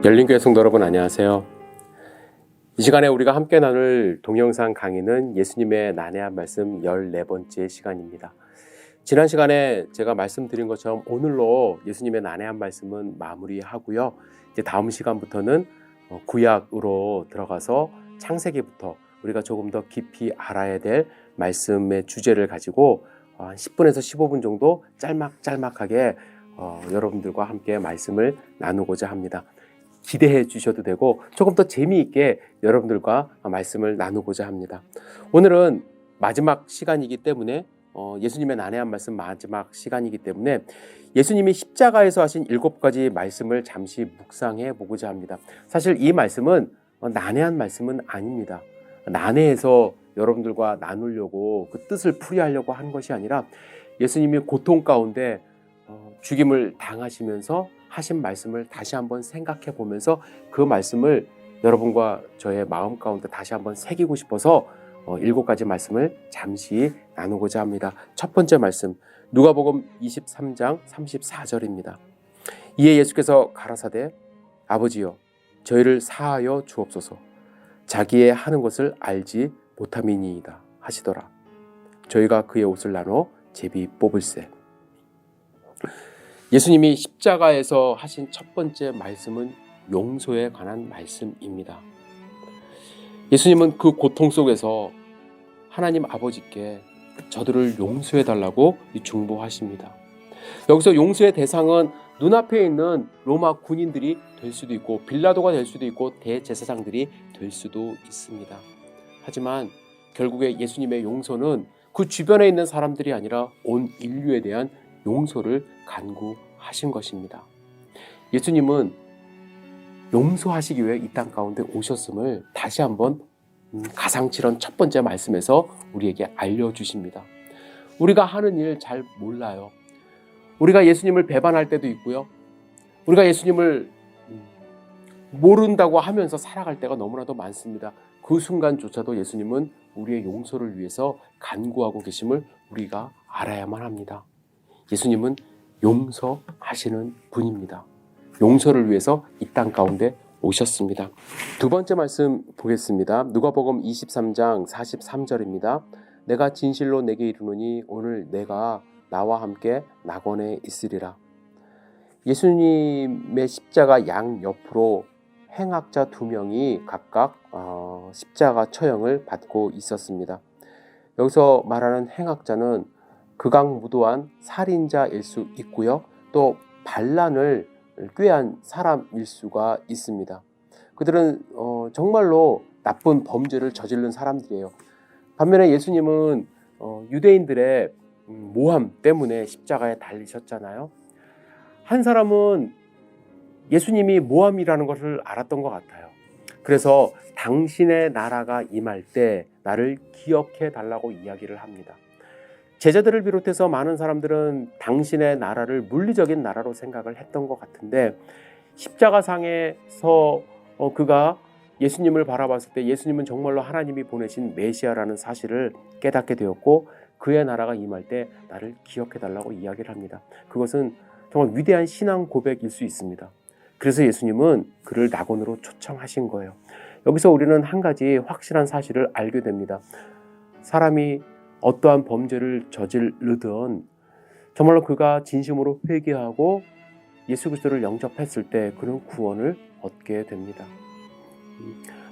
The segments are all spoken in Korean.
열린교회 성도 여러분 안녕하세요. 이 시간에 우리가 함께 나눌 동영상 강의는 예수님의 난해한 말씀 14번째 시간입니다. 지난 시간에 제가 말씀드린 것처럼 오늘로 예수님의 난해한 말씀은 마무리하고요. 이제 다음 시간부터는 구약으로 들어가서 창세기부터 우리가 조금 더 깊이 알아야 될 말씀의 주제를 가지고 한 10분에서 15분 정도 짤막하게 여러분들과 함께 말씀을 나누고자 합니다. 기대해 주셔도 되고 조금 더 재미있게 여러분들과 말씀을 나누고자 합니다. 오늘은 마지막 시간이기 때문에 예수님의 난해한 말씀 마지막 시간이기 때문에 예수님이 십자가에서 하신 7가지 말씀을 잠시 묵상해 보고자 합니다. 사실 이 말씀은 난해한 말씀은 아닙니다. 난해해서 여러분들과 나누려고 그 뜻을 풀이하려고 한 것이 아니라 예수님이 고통 가운데 죽임을 당하시면서 하신 말씀을 다시 한번 생각해 보면서 그 말씀을 여러분과 저의 마음 가운데 다시 한번 새기고 싶어서 7가지 말씀을 잠시 나누고자 합니다. 첫 번째 말씀 누가복음 23장 34절입니다. 이에 예수께서 가라사대 아버지여 저희를 사하여 주옵소서 자기의 하는 것을 알지 못함이니이다 하시더라. 저희가 그의 옷을 나눠 제비 뽑을세. 예수님이 십자가에서 하신 첫 번째 말씀은 용서에 관한 말씀입니다. 예수님은 그 고통 속에서 하나님 아버지께 저들을 용서해 달라고 중보하십니다. 여기서 용서의 대상은 눈앞에 있는 로마 군인들이 될 수도 있고 빌라도가 될 수도 있고 대제사장들이 될 수도 있습니다. 하지만 결국에 예수님의 용서는 그 주변에 있는 사람들이 아니라 온 인류에 대한 용서를 간구하신 것입니다. 예수님은 용서하시기 위해 이 땅 가운데 오셨음을 다시 한번 가상칠한 첫 번째 말씀에서 우리에게 알려주십니다. 우리가 하는 일 잘 몰라요. 우리가 예수님을 배반할 때도 있고요. 우리가 예수님을 모른다고 하면서 살아갈 때가 너무나도 많습니다. 그 순간조차도 예수님은 우리의 용서를 위해서 간구하고 계심을 우리가 알아야만 합니다. 예수님은 용서하시는 분입니다. 용서를 위해서 이 땅 가운데 오셨습니다. 두 번째 말씀 보겠습니다. 누가복음 23장 43절입니다. 내가 진실로 내게 이르노니 오늘 내가 나와 함께 낙원에 있으리라. 예수님의 십자가 양옆으로 행악자 2명이 각각 십자가 처형을 받고 있었습니다. 여기서 말하는 행악자는 극악무도한 살인자일 수 있고요. 또 반란을 꾀한 사람일 수가 있습니다. 그들은 정말로 나쁜 범죄를 저지른 사람들이에요. 반면에 예수님은 유대인들의 모함 때문에 십자가에 달리셨잖아요. 한 사람은 예수님이 모함이라는 것을 알았던 것 같아요. 그래서 당신의 나라가 임할 때 나를 기억해 달라고 이야기를 합니다. 제자들을 비롯해서 많은 사람들은 당신의 나라를 물리적인 나라로 생각을 했던 것 같은데 십자가상에서 그가 예수님을 바라봤을 때 예수님은 정말로 하나님이 보내신 메시아라는 사실을 깨닫게 되었고 그의 나라가 임할 때 나를 기억해달라고 이야기를 합니다. 그것은 정말 위대한 신앙 고백일 수 있습니다. 그래서 예수님은 그를 낙원으로 초청하신 거예요. 여기서 우리는 한 가지 확실한 사실을 알게 됩니다. 사람이 어떠한 범죄를 저지르든 정말로 그가 진심으로 회개하고 예수 그리스도를 영접했을 때 그는 구원을 얻게 됩니다.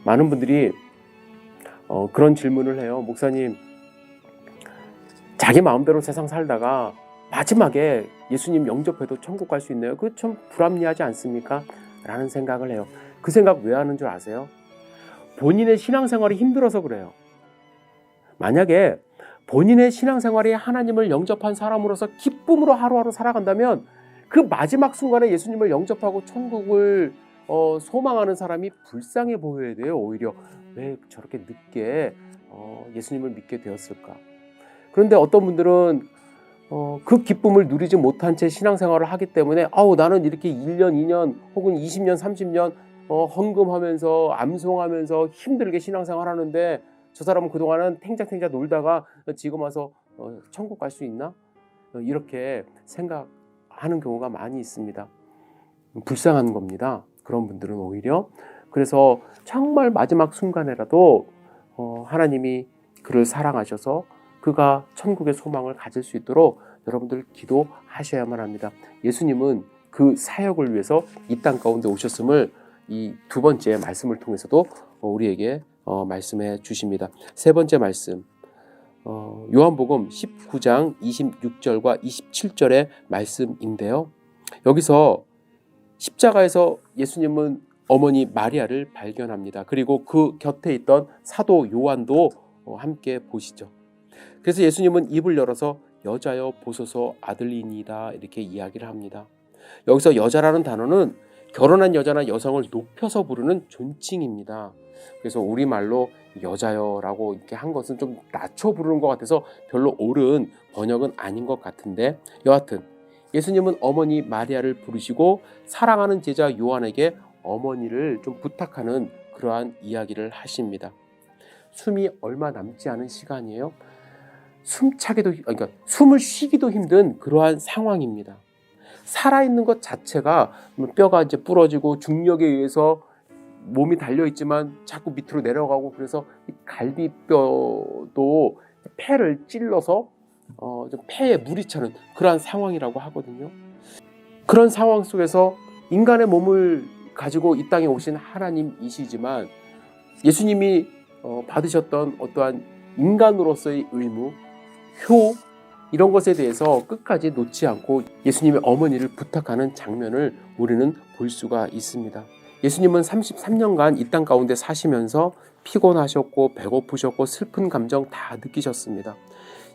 많은 분들이 그런 질문을 해요. 목사님, 자기 마음대로 세상 살다가 마지막에 예수님 영접해도 천국 갈 수 있나요? 그거 좀 불합리하지 않습니까? 라는 생각을 해요. 그 생각 왜 하는 줄 아세요? 본인의 신앙생활이 힘들어서 그래요. 만약에 본인의 신앙생활이 하나님을 영접한 사람으로서 기쁨으로 하루하루 살아간다면 그 마지막 순간에 예수님을 영접하고 천국을 소망하는 사람이 불쌍해 보여야 돼요. 오히려 왜 저렇게 늦게 예수님을 믿게 되었을까? 그런데 어떤 분들은 그 기쁨을 누리지 못한 채 신앙생활을 하기 때문에 나는 이렇게 1년, 2년 혹은 20년, 30년 헌금하면서 암송하면서 힘들게 신앙생활 하는데 저 사람은 그동안은 탱자탱자 놀다가 지금 와서 천국 갈 수 있나? 이렇게 생각하는 경우가 많이 있습니다. 불쌍한 겁니다. 그런 분들은 오히려. 그래서 정말 마지막 순간에라도 하나님이 그를 사랑하셔서 그가 천국의 소망을 가질 수 있도록 여러분들 기도하셔야만 합니다. 예수님은 그 사역을 위해서 이 땅 가운데 오셨음을 이 두 번째 말씀을 통해서도 우리에게 말씀해 주십니다. 세 번째 말씀, 요한복음 19장 26절과 27절의 말씀인데요. 여기서 십자가에서 예수님은 어머니 마리아를 발견합니다. 그리고 그 곁에 있던 사도 요한도 함께 보시죠. 그래서 예수님은 입을 열어서 여자여 보소서 아들이니이다 이렇게 이야기를 합니다. 여기서 여자라는 단어는 결혼한 여자나 여성을 높여서 부르는 존칭입니다. 그래서 우리말로 여자여라고 이렇게 한 것은 좀 낮춰 부르는 것 같아서 별로 옳은 번역은 아닌 것 같은데, 여하튼 예수님은 어머니 마리아를 부르시고 사랑하는 제자 요한에게 어머니를 좀 부탁하는 그러한 이야기를 하십니다. 숨이 얼마 남지 않은 시간이에요. 그러니까 숨을 쉬기도 힘든 그러한 상황입니다. 살아있는 것 자체가 뼈가 이제 부러지고 중력에 의해서 몸이 달려있지만 자꾸 밑으로 내려가고, 그래서 갈비뼈도 폐를 찔러서 좀 폐에 물이 차는 그러한 상황이라고 하거든요. 그런 상황 속에서 인간의 몸을 가지고 이 땅에 오신 하나님이시지만 예수님이 받으셨던 어떠한 인간으로서의 의무, 효, 이런 것에 대해서 끝까지 놓지 않고 예수님의 어머니를 부탁하는 장면을 우리는 볼 수가 있습니다. 예수님은 33년간 이 땅 가운데 사시면서 피곤하셨고 배고프셨고 슬픈 감정 다 느끼셨습니다.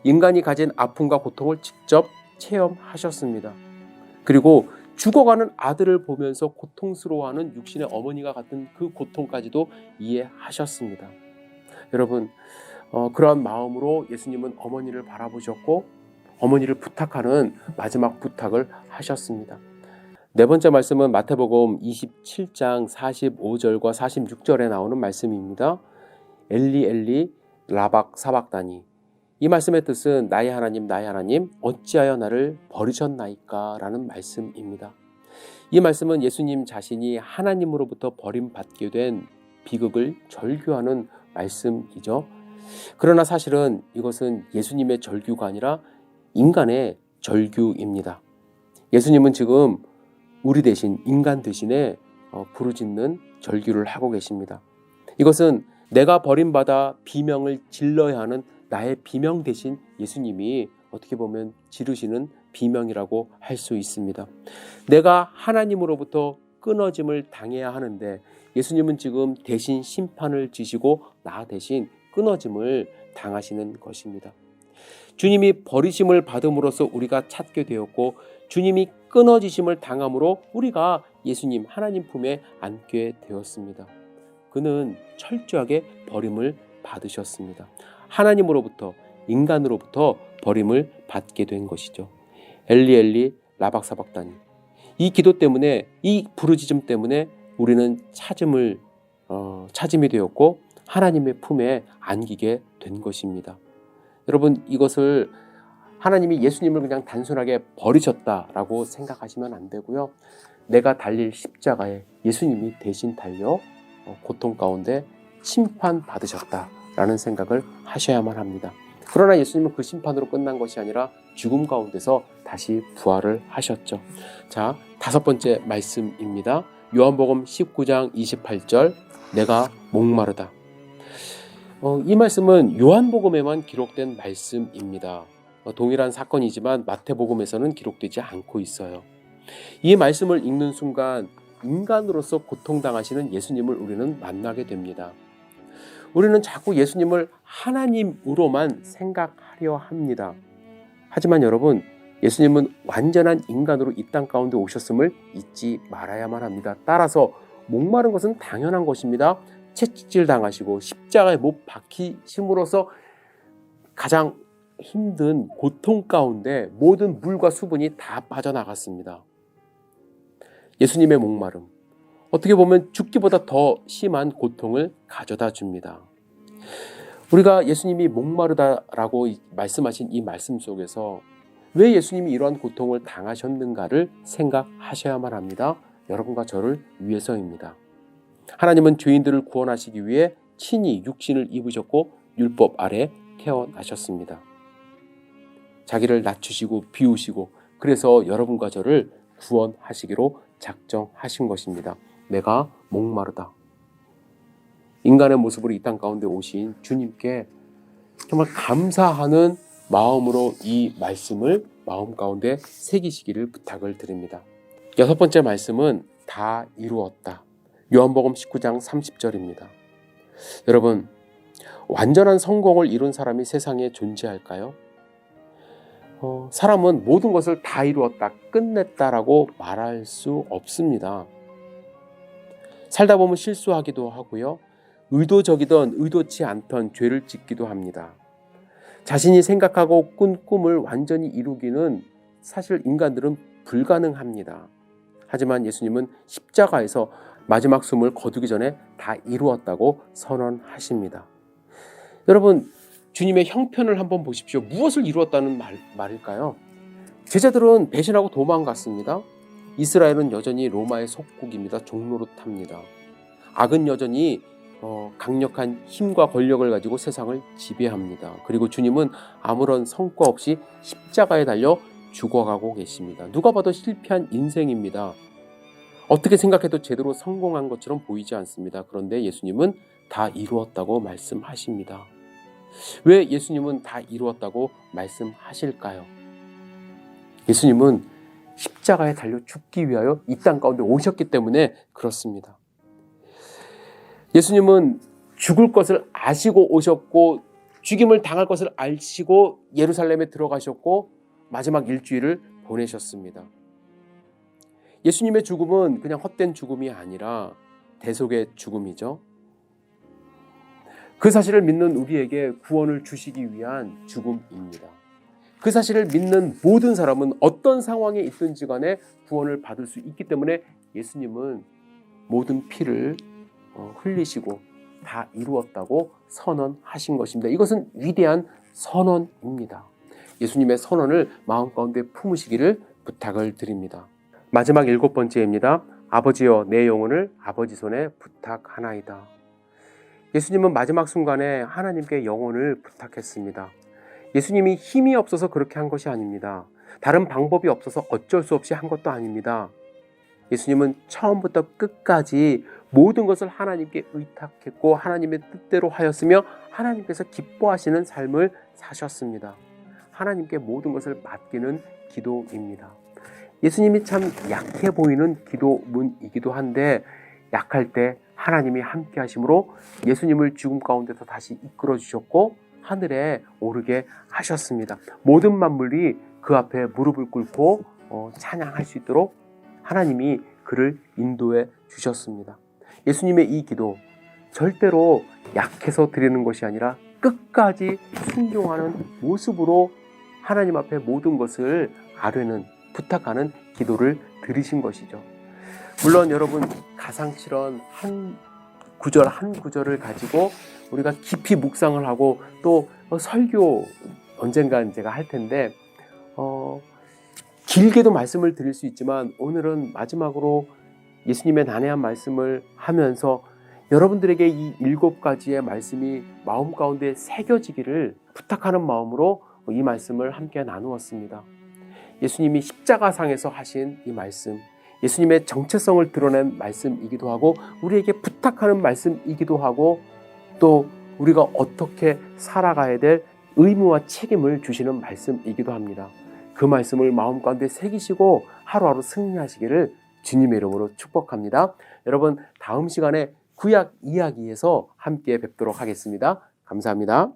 인간이 가진 아픔과 고통을 직접 체험하셨습니다. 그리고 죽어가는 아들을 보면서 고통스러워하는 육신의 어머니가 같은 그 고통까지도 이해하셨습니다. 여러분, 그러한 마음으로 예수님은 어머니를 바라보셨고 어머니를 부탁하는 마지막 부탁을 하셨습니다. 네 번째 말씀은 마태복음 27장 45절과 46절에 나오는 말씀입니다. 엘리 엘리 라박 사박다니. 이 말씀의 뜻은 나의 하나님 어찌하여 나를 버리셨나이까 라는 말씀입니다. 이 말씀은 예수님 자신이 하나님으로부터 버림받게 된 비극을 절규하는 말씀이죠. 그러나 사실은 이것은 예수님의 절규가 아니라 인간의 절규입니다. 예수님은 지금 우리 대신, 인간 대신에 부르짖는 절규를 하고 계십니다. 이것은 내가 버림받아 비명을 질러야 하는 나의 비명 대신 예수님이 어떻게 보면 지르시는 비명이라고 할 수 있습니다. 내가 하나님으로부터 끊어짐을 당해야 하는데 예수님은 지금 대신 심판을 지시고 나 대신 끊어짐을 당하시는 것입니다. 주님이 버리심을 받음으로써 우리가 찾게 되었고 주님이 끊어지심을 당함으로 우리가 예수님 하나님 품에 안게 되었습니다. 그는 철저하게 버림을 받으셨습니다. 하나님으로부터, 인간으로부터 버림을 받게 된 것이죠. 엘리 엘리 라박사박다니. 이 기도 때문에, 이 부르짖음 때문에 우리는 찾음이 되었고 하나님의 품에 안기게 된 것입니다. 여러분, 이것을 하나님이 예수님을 그냥 단순하게 버리셨다라고 생각하시면 안 되고요. 내가 달릴 십자가에 예수님이 대신 달려 고통 가운데 심판받으셨다라는 생각을 하셔야만 합니다. 그러나 예수님은 그 심판으로 끝난 것이 아니라 죽음 가운데서 다시 부활을 하셨죠. 자, 다섯 번째 말씀입니다. 요한복음 19장 28절, 내가 목마르다. 이 말씀은 요한복음에만 기록된 말씀입니다. 동일한 사건이지만 마태복음에서는 기록되지 않고 있어요. 이 말씀을 읽는 순간 인간으로서 고통당하시는 예수님을 우리는 만나게 됩니다. 우리는 자꾸 예수님을 하나님으로만 생각하려 합니다. 하지만 여러분, 예수님은 완전한 인간으로 이 땅 가운데 오셨음을 잊지 말아야만 합니다. 따라서 목마른 것은 당연한 것입니다. 채찍질 당하시고 십자가에 못 박히심으로써 가장 힘든 고통 가운데 모든 물과 수분이 다 빠져나갔습니다. 예수님의 목마름, 어떻게 보면 죽기보다 더 심한 고통을 가져다 줍니다. 우리가 예수님이 목마르다라고 말씀하신 이 말씀 속에서 왜 예수님이 이러한 고통을 당하셨는가를 생각하셔야만 합니다. 여러분과 저를 위해서입니다. 하나님은 죄인들을 구원하시기 위해 친히 육신을 입으셨고 율법 아래 태어나셨습니다. 자기를 낮추시고 비우시고 그래서 여러분과 저를 구원하시기로 작정하신 것입니다. 내가 목마르다. 인간의 모습으로 이 땅 가운데 오신 주님께 정말 감사하는 마음으로 이 말씀을 마음 가운데 새기시기를 부탁을 드립니다. 6번째 말씀은 다 이루었다. 요한복음 19장 30절입니다. 여러분, 완전한 성공을 이룬 사람이 세상에 존재할까요? 사람은 모든 것을 다 이루었다, 끝냈다라고 말할 수 없습니다. 살다 보면 실수하기도 하고요. 의도적이든 의도치 않던 죄를 짓기도 합니다. 자신이 생각하고 꾼 꿈을 완전히 이루기는 사실 인간들은 불가능합니다. 하지만 예수님은 십자가에서 마지막 숨을 거두기 전에 다 이루었다고 선언하십니다. 여러분, 주님의 형편을 한번 보십시오. 무엇을 이루었다는 말일까요? 제자들은 배신하고 도망갔습니다. 이스라엘은 여전히 로마의 속국입니다. 종노릇합니다. 악은 여전히 강력한 힘과 권력을 가지고 세상을 지배합니다. 그리고 주님은 아무런 성과 없이 십자가에 달려 죽어가고 계십니다. 누가 봐도 실패한 인생입니다. 어떻게 생각해도 제대로 성공한 것처럼 보이지 않습니다. 그런데 예수님은 다 이루었다고 말씀하십니다. 왜 예수님은 다 이루었다고 말씀하실까요? 예수님은 십자가에 달려 죽기 위하여 이 땅 가운데 오셨기 때문에 그렇습니다. 예수님은 죽을 것을 아시고 오셨고 죽임을 당할 것을 아시고 예루살렘에 들어가셨고 마지막 일주일을 보내셨습니다. 예수님의 죽음은 그냥 헛된 죽음이 아니라 대속의 죽음이죠. 그 사실을 믿는 우리에게 구원을 주시기 위한 죽음입니다. 그 사실을 믿는 모든 사람은 어떤 상황에 있든지 간에 구원을 받을 수 있기 때문에 예수님은 모든 피를 흘리시고 다 이루었다고 선언하신 것입니다. 이것은 위대한 선언입니다. 예수님의 선언을 마음 가운데 품으시기를 부탁을 드립니다. 마지막 7번째입니다. 아버지여 내 영혼을 아버지 손에 부탁하나이다. 예수님은 마지막 순간에 하나님께 영혼을 부탁했습니다. 예수님이 힘이 없어서 그렇게 한 것이 아닙니다. 다른 방법이 없어서 어쩔 수 없이 한 것도 아닙니다. 예수님은 처음부터 끝까지 모든 것을 하나님께 의탁했고 하나님의 뜻대로 하였으며 하나님께서 기뻐하시는 삶을 사셨습니다. 하나님께 모든 것을 맡기는 기도입니다. 예수님이 참 약해 보이는 기도문이기도 한데 약할 때 하나님이 함께 하심으로 예수님을 죽음 가운데서 다시 이끌어 주셨고 하늘에 오르게 하셨습니다. 모든 만물이 그 앞에 무릎을 꿇고 찬양할 수 있도록 하나님이 그를 인도해 주셨습니다. 예수님의 이 기도 절대로 약해서 드리는 것이 아니라 끝까지 순종하는 모습으로 하나님 앞에 모든 것을 아뢰는 부탁하는 기도를 드리신 것이죠. 물론 여러분 가상칠언 한 구절 한 구절을 가지고 우리가 깊이 묵상을 하고 또 설교 언젠간 제가 할 텐데 길게도 말씀을 드릴 수 있지만 오늘은 마지막으로 예수님의 난해한 말씀을 하면서 여러분들에게 이 7가지의 말씀이 마음 가운데 새겨지기를 부탁하는 마음으로 이 말씀을 함께 나누었습니다. 예수님이 십자가상에서 하신 이 말씀, 예수님의 정체성을 드러낸 말씀이기도 하고 우리에게 부탁하는 말씀이기도 하고 또 우리가 어떻게 살아가야 될 의무와 책임을 주시는 말씀이기도 합니다. 그 말씀을 마음 가운데 새기시고 하루하루 승리하시기를 주님의 이름으로 축복합니다. 여러분 다음 시간에 구약 이야기에서 함께 뵙도록 하겠습니다. 감사합니다.